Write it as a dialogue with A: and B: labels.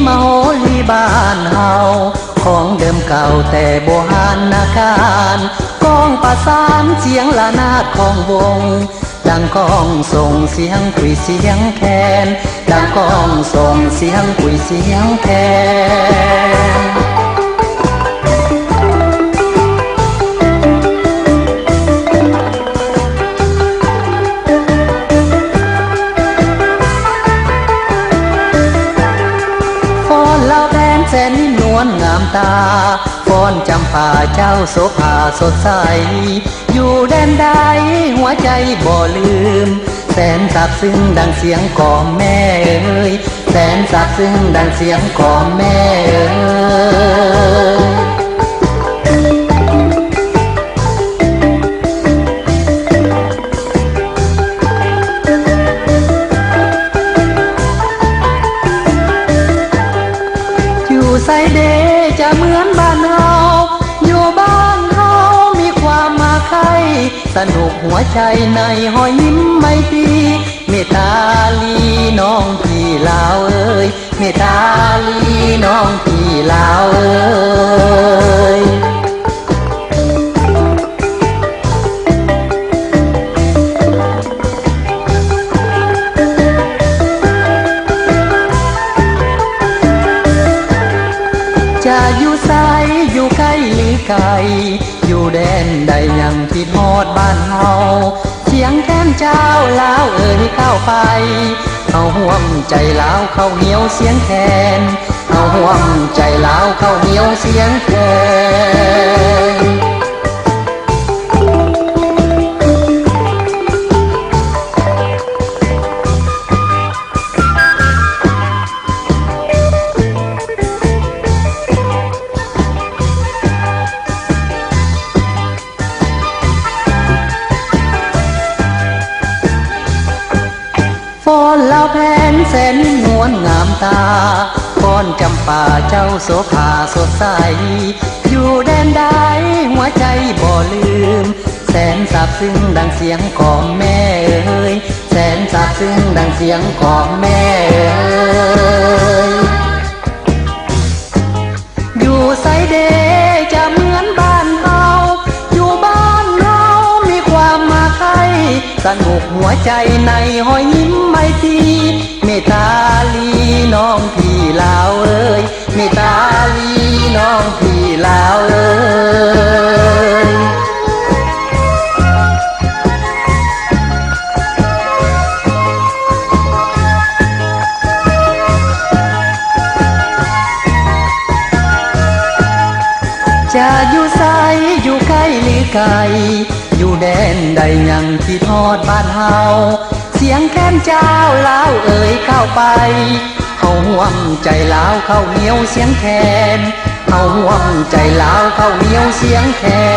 A: มาโหรีบ้านเฮาของเดิมเก่าแต่โบราณนาการกองประสานเสียงละนาดของวงดังกองส่งเสียงคุยเสียงแคนดังกองส่งเสียงคุยเสียงแคนแสนนิ่มนวลงามตาฟ้อนจำป่าเจ้าโสภาสดใสอยู่แดนใดหัวใจบ่ลืมแสนซาบซึ้งดังเสียงของแม่เอ๋ยแสนซาบซึ้งดังเสียงของแม่เอ๋ยใส่เดจะเหมือนบ้านเฮาอยู่บ้านเฮามีความมาใครสนุกหัวใจในหอยยิ้มไม่ตีเมตตาลีน้องพี่ลาวเอ้ยเมตตาลีน้องพี่ลาวเอ้ยจะอยู่ไสอยู่ใกล้หรือไกลอยู่แดนใดยังคิดฮอดบ้านเฮาเสียงแค้นเจ้าลาวเอ่ยเข้าไปเอาห่วงใจลาวเข้าเหนียวเสียงแคนเอาห่วงใจลาวเข้าเหนียวเสียงแคนฟ้อนลาวแผนแสนนวลงามตาฟ้อนจำป่าเจ้าโสภาสดใสอยู่แดนใดหัวใจบ่ลืมแสนซาบซึ้งดังเสียงของแม่เอ๋ยแสนซาบซึ้งดังเสียงของแม่เอ๋ยอยู่ไสเดจะเหมือนบ้านเฮาอยู่บ้านเฮามีความมาใครสนุกหัวใจในหอยยิ้มไม่ตีเมตตาลีน้องพี่ลาวเอ้ยเมตตาลีน้องพี่ลาวเอ้ยจะอยู่ไสอยู่ใกล้หรือไกลอยู่แดนใดยังคิดฮอดบ้านเฮาเสียงแค้นเจ้าลาวเอ่ยเข้าไปเอาห่วงใจลาวเข้าเหนียวเสียงแคนเอาห่วงใจลาวเข้าเหนียวเสียงแคน